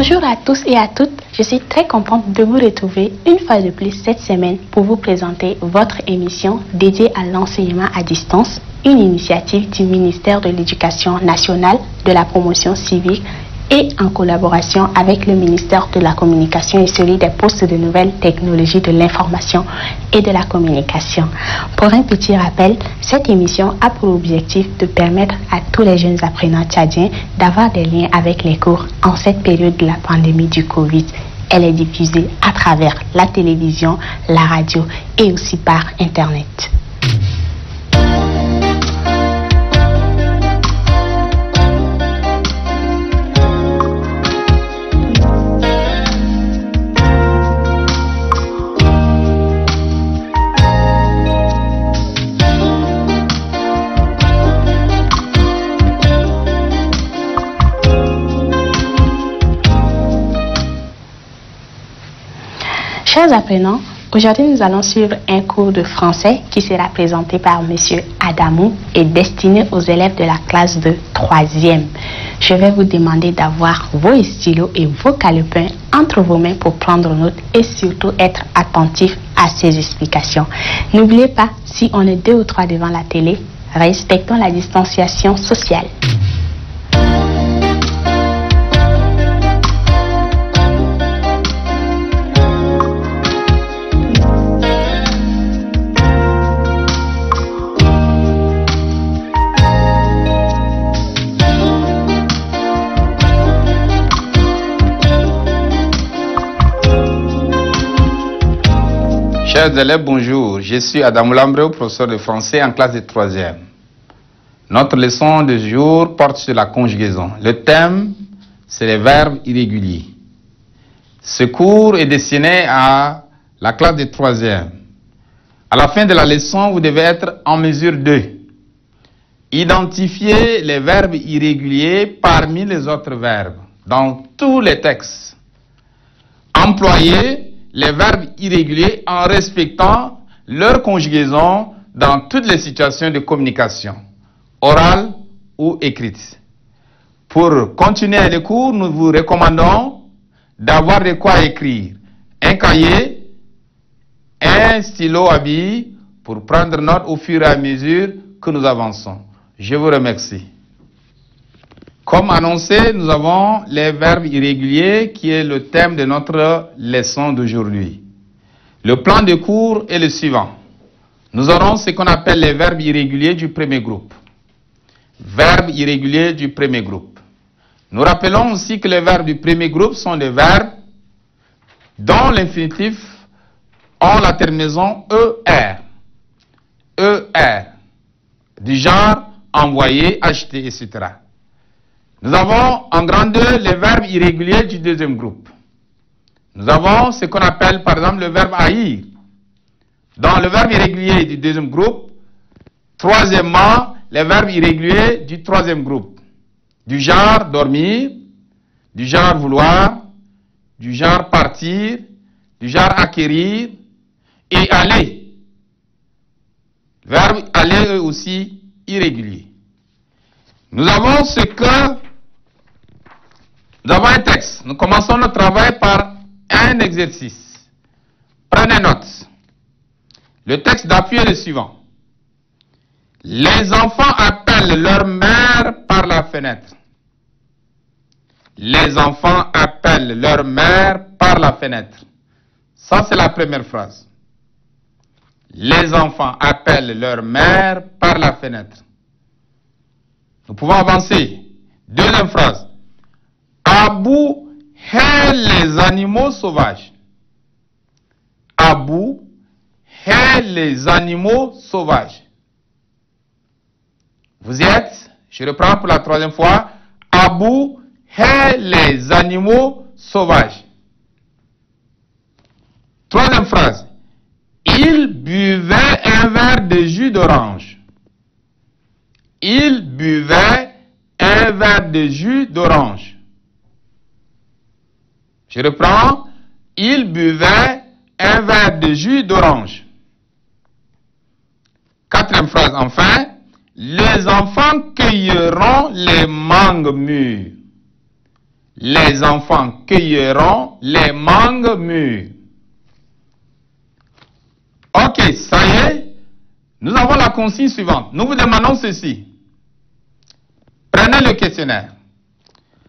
Bonjour à tous et à toutes, je suis très contente de vous retrouver une fois de plus cette semaine pour vous présenter votre émission dédiée à l'enseignement à distance, une initiative du ministère de l'Éducation nationale, de la promotion civique et en collaboration avec le ministère de la Communication et celui des postes de nouvelles technologies de l'information et de la communication. Pour un petit rappel, cette émission a pour objectif de permettre à tous les jeunes apprenants tchadiens d'avoir des liens avec les cours en cette période de la pandémie du Covid. Elle est diffusée à travers la télévision, la radio et aussi par Internet. Chers apprenants, aujourd'hui nous allons suivre un cours de français qui sera présenté par M. Adamou et destiné aux élèves de la classe de 3e. Je vais vous demander d'avoir vos stylos et vos calepins entre vos mains pour prendre note et surtout être attentif à ces explications. N'oubliez pas, si on est 2 ou 3 devant la télé, respectons la distanciation sociale. Chers élèves, bonjour. Je suis Adamou Lambreo, professeur de français en classe de 3e. Notre leçon de jour porte sur la conjugaison. Le thème, c'est les verbes irréguliers. Ce cours est destiné à la classe de 3e. À la fin de la leçon, vous devez être en mesure de identifier les verbes irréguliers parmi les autres verbes dans tous les textes. Employer les verbes irréguliers en respectant leur conjugaison dans toutes les situations de communication, orale ou écrite. Pour continuer le cours, nous vous recommandons d'avoir de quoi écrire. Un cahier, un stylo à billes pour prendre note au fur et à mesure que nous avançons. Je vous remercie. Comme annoncé, nous avons les verbes irréguliers qui est le thème de notre leçon d'aujourd'hui. Le plan de cours est le suivant. Nous aurons ce qu'on appelle les verbes irréguliers du premier groupe. Verbes irréguliers du premier groupe. Nous rappelons aussi que les verbes du premier groupe sont des verbes dont l'infinitif ont la terminaison ER. ER. Du genre envoyer, acheter, etc. Nous avons en grandeur les verbes irréguliers du deuxième groupe. Nous avons ce qu'on appelle par exemple le verbe haïr. Dans le verbe irrégulier du deuxième groupe, troisièmement, les verbes irréguliers du troisième groupe. Du genre dormir, du genre vouloir, du genre partir, du genre acquérir et aller. Le verbe aller est aussi irrégulier. Nous avons nous avons un texte. Nous commençons notre travail par un exercice. Prenez note. Le texte d'appui est le suivant. Les enfants appellent leur mère par la fenêtre. Les enfants appellent leur mère par la fenêtre. Ça, c'est la première phrase. Les enfants appellent leur mère par la fenêtre. Nous pouvons avancer. Deuxième phrase. Abou hait les animaux sauvages. Abou hait les animaux sauvages. Vous y êtes? Je reprends pour la troisième fois. Abou hait les animaux sauvages. Troisième phrase. Il buvait un verre de jus d'orange. Il buvait un verre de jus d'orange. Je reprends. Il buvait un verre de jus d'orange. Quatrième phrase enfin. Les enfants cueilleront les mangues mûres. les enfants cueilleront les mangues mûres. Ok, ça y est. Nous avons la consigne suivante. Nous vous demandons ceci. Prenez le questionnaire.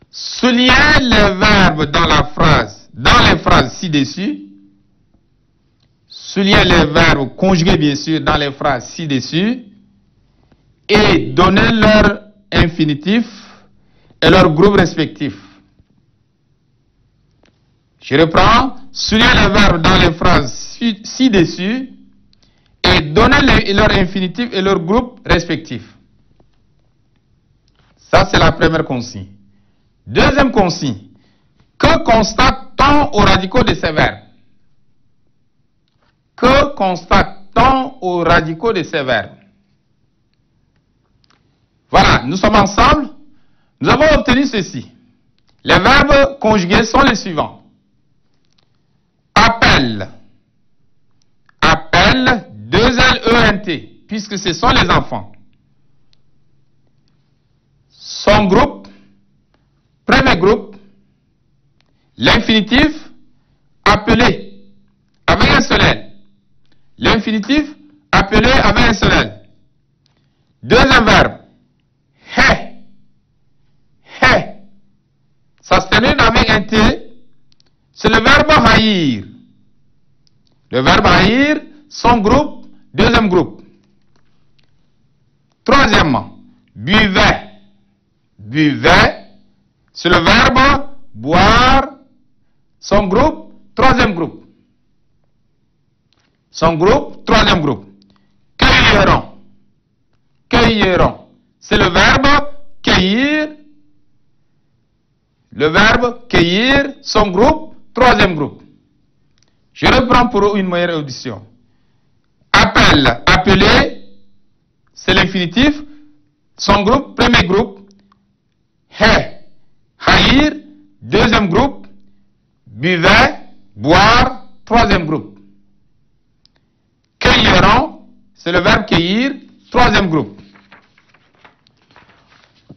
Soulignez les verbes dans les phrases ci-dessus. Soulignez les verbes conjugués, bien sûr, dans les phrases ci-dessus. Et donnez leur infinitif et leur groupe respectif. Je reprends. Soulignez les verbes dans les phrases ci-dessus. Et donnez leur infinitif et leur groupe respectif. Ça, c'est la première consigne. Deuxième consigne. Que constate-t-on aux radicaux de ces verbes? Que constate-t-on aux radicaux de ces verbes? Voilà, nous sommes ensemble. Nous avons obtenu ceci. Les verbes conjugués sont les suivants. Appelle. Appelle, 2L-E-N-T, puisque ce sont les enfants. Son groupe, premier groupe, l'infinitif, appelé, avec un seul L. L'infinitif, appelé avec un seul L. Deuxième verbe, hé. Hé. Ça se termine avec un T. C'est le verbe haïr. Le verbe haïr, son groupe, deuxième groupe. Troisièmement, buvait. Buvait, c'est le verbe boire, son groupe, troisième groupe. Son groupe, troisième groupe. Cueilleront. Cueilleront, c'est le verbe cueillir. Le verbe cueillir, son groupe, troisième groupe. Je reprends pour une meilleure audition. Appelle, appeler, c'est l'infinitif. Son groupe, premier groupe. Hé, haïr, deuxième groupe. Buvait, boire, troisième groupe. Cueilleront, c'est le verbe cueillir, troisième groupe.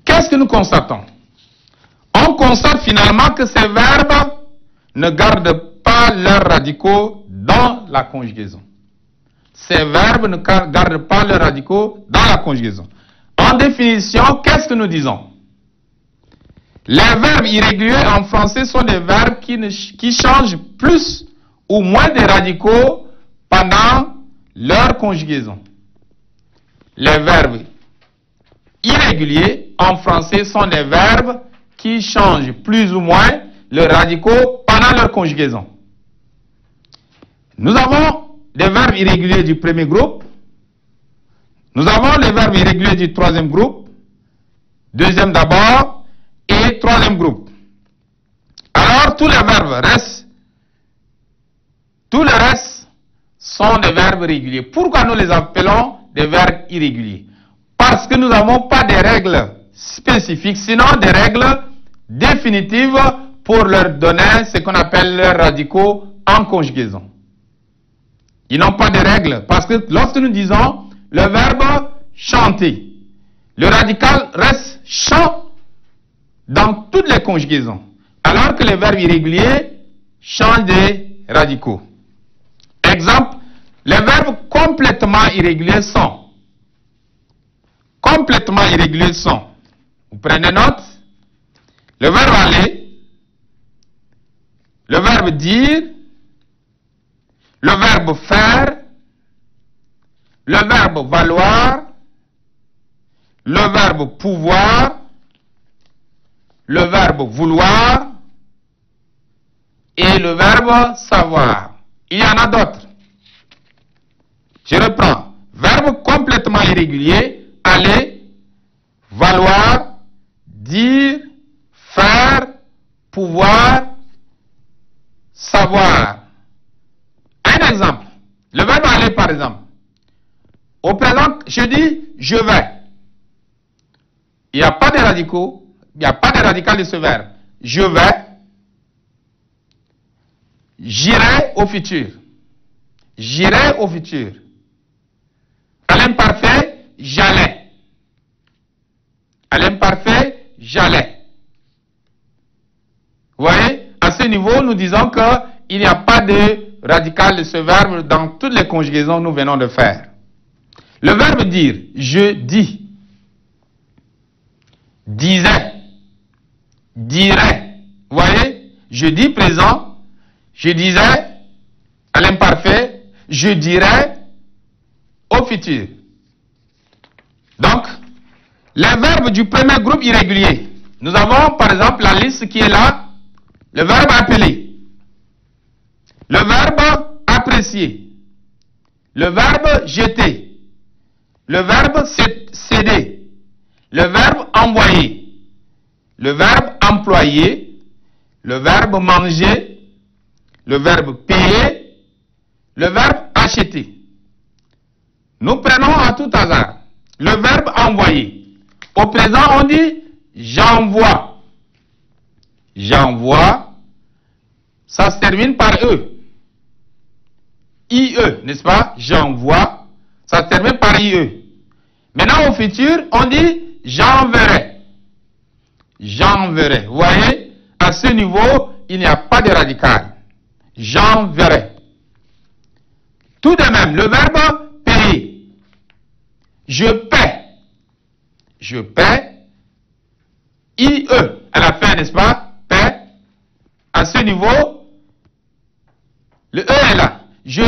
Qu'est-ce que nous constatons? On constate finalement que ces verbes ne gardent pas leurs radicaux dans la conjugaison. Ces verbes ne gardent pas leurs radicaux dans la conjugaison. En définition, qu'est-ce que nous disons? Les verbes irréguliers en français sont des verbes qui changent plus ou moins de radicaux pendant leur conjugaison. Les verbes irréguliers en français sont des verbes qui changent plus ou moins leurs radicaux pendant leur conjugaison. Nous avons des verbes irréguliers du premier groupe. Nous avons les verbes irréguliers du troisième groupe. Deuxième d'abord. Et troisième groupe. Alors, tous les verbes restent. Tous les restes sont des verbes réguliers. Pourquoi nous les appelons des verbes irréguliers? Parce que nous n'avons pas de règles spécifiques, sinon des règles définitives pour leur donner ce qu'on appelle leurs radicaux en conjugaison. Ils n'ont pas de règles, parce que lorsque nous disons le verbe chanter, le radical reste chant dans toutes les conjugaisons, alors que les verbes irréguliers changent des radicaux. Exemple, les verbes complètement irréguliers sont. Complètement irréguliers sont. Vous prenez note. Le verbe aller, le verbe dire, le verbe faire, le verbe valoir, le verbe pouvoir, le verbe vouloir et le verbe savoir. Il y en a d'autres. Je reprends. Verbe complètement irrégulier, aller, valoir, dire, faire, pouvoir, savoir. Un exemple. Le verbe aller, par exemple. Au présent, je dis je vais. Il n'y a pas de radicaux. Il n'y a pas de radical de ce verbe. Je vais. J'irai au futur. J'irai au futur. À l'imparfait, j'allais. À l'imparfait, j'allais. niveau, nous disons qu'il n'y a pas de radical de ce verbe dans toutes les conjugaisons que nous venons de faire. Le verbe dire, je dis, disais, dirais. Vous voyez, je dis présent, je disais à l'imparfait, je dirais au futur. Donc, les verbes du premier groupe irrégulier. Nous avons par exemple la liste qui est là, le verbe appeler, le verbe apprécier, le verbe jeter, le verbe céder, le verbe envoyer, le verbe employer, le verbe manger, le verbe payer, le verbe acheter. Nous prenons à tout hasard le verbe envoyer. Au présent, on dit j'envoie. J'envoie. Ça se termine par E. IE, n'est-ce pas? J'envoie. Ça se termine par IE. Maintenant, au futur, on dit j'enverrai. J'enverrai. Vous voyez, à ce niveau, il n'y a pas de radical. J'enverrai. Tout de même, le verbe payer. Je paie. Je paie. IE, à la fin, n'est-ce pas? Paie. À ce niveau, le E est là. Je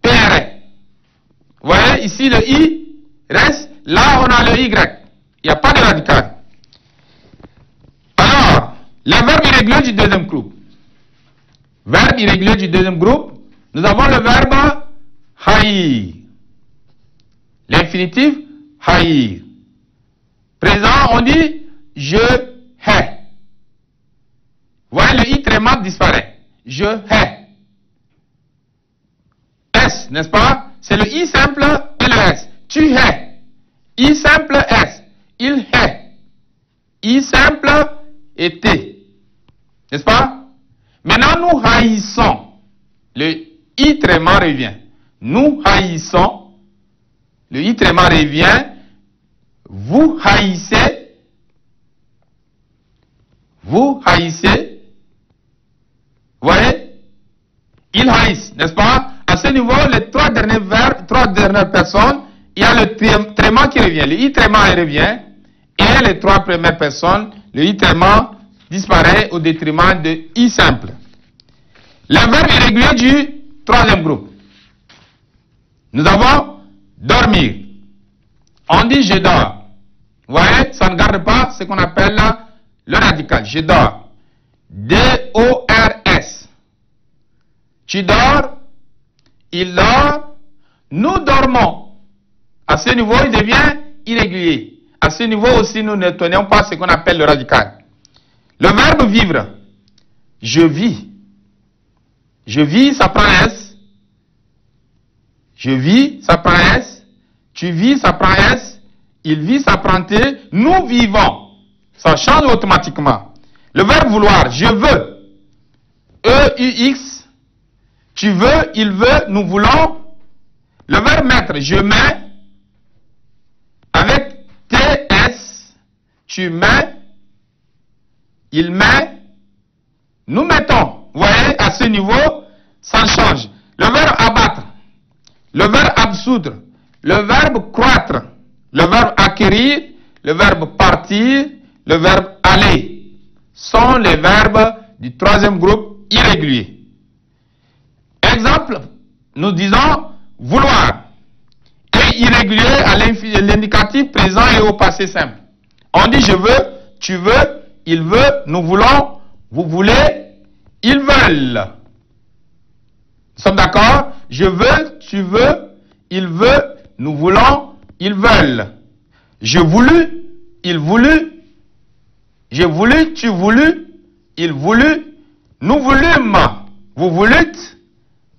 paierai. Vous voyez, ici, le I reste. Là, on a le Y. Il n'y a pas de radical. Alors, les verbes irréguliers du deuxième groupe. Verbe irrégulier du deuxième groupe, nous avons le verbe haïr. L'infinitif haïr. Présent, on dit je hais. Vous voyez, le i tréma disparaît. Je hais. S, n'est-ce pas? C'est le i simple et le S. Tu hais. I simple S. Il hait. I simple et T. N'est-ce pas? Maintenant, nous haïssons. Le i tréma revient. Nous haïssons. Le i tréma revient. Vous haïssez. Vous haïssez. Vous voyez? Ils haïssent, n'est-ce pas? À ce niveau, les trois derniers verbes, trois dernières personnes, il y a le tréma qui revient. Le i tréma revient. Et les trois premières personnes, le i tréma disparaît au détriment de i simple. Les verbes irréguliers du troisième groupe. Nous avons dormir. On dit je dors. Vous voyez, ça ne garde pas ce qu'on appelle le radical. Je dors. D-O-R-S. Tu dors. Il dort. Nous dormons. À ce niveau, il devient irrégulier. À ce niveau aussi, nous ne tenons pas ce qu'on appelle le radical. Le verbe vivre. Je vis. Je vis, ça prend S. Je vis, ça prend S. Tu vis, ça prend S. Il vit, ça prend T. Nous vivons. Ça change automatiquement. Le verbe vouloir. Je veux. E-U-X. Tu veux, il veut, nous voulons. Le verbe mettre. Je mets. Avec T-S. Tu mets. Il met. Nous mettons. Vous voyez, à ce niveau, ça change. Le verbe abattre, le verbe absoudre, le verbe croître, le verbe acquérir, le verbe partir, le verbe aller sont les verbes du troisième groupe irrégulier. Exemple, nous disons vouloir est irrégulier à l'indicatif présent et au passé simple. On dit je veux, tu veux, il veut, nous voulons, vous voulez, ils veulent. Nous sommes d'accord? Je veux, tu veux, il veut, nous voulons, ils veulent. Je voulus, il voulut, j'ai voulu, tu voulus, il voulut, nous voulûmes, vous voulûtes,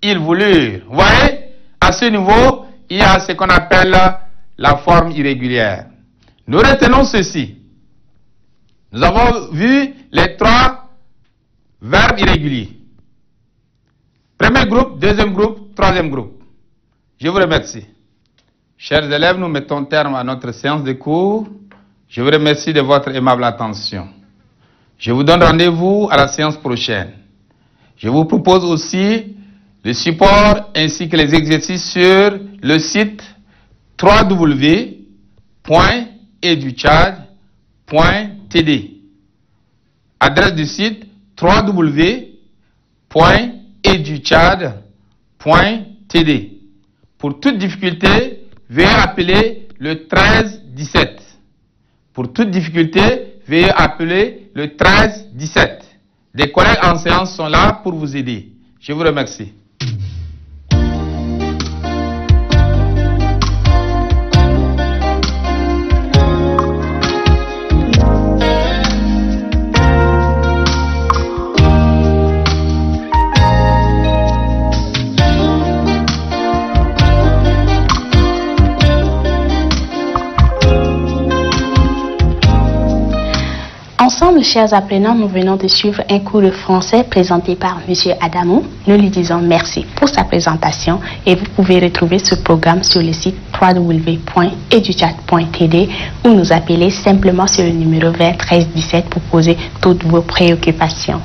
ils voulurent. Vous voyez? À ce niveau, il y a ce qu'on appelle la forme irrégulière. Nous retenons ceci. Nous avons vu les trois verbes irréguliers. Premier groupe, deuxième groupe, troisième groupe. Je vous remercie. Chers élèves, nous mettons terme à notre séance de cours. Je vous remercie de votre aimable attention. Je vous donne rendez-vous à la séance prochaine. Je vous propose aussi le support ainsi que les exercices sur le site www.educhad.td. Adresse du site www.educhad.td. Pour toute difficulté, veuillez appeler le 1317. Pour toute difficulté, veuillez appeler le 1317. Des collègues enseignants sont là pour vous aider. Je vous remercie. Ensemble, chers apprenants, nous venons de suivre un cours de français présenté par M. Adamou. Nous lui disons merci pour sa présentation et vous pouvez retrouver ce programme sur le site www.educhat.td ou nous appeler simplement sur le numéro 1317 pour poser toutes vos préoccupations.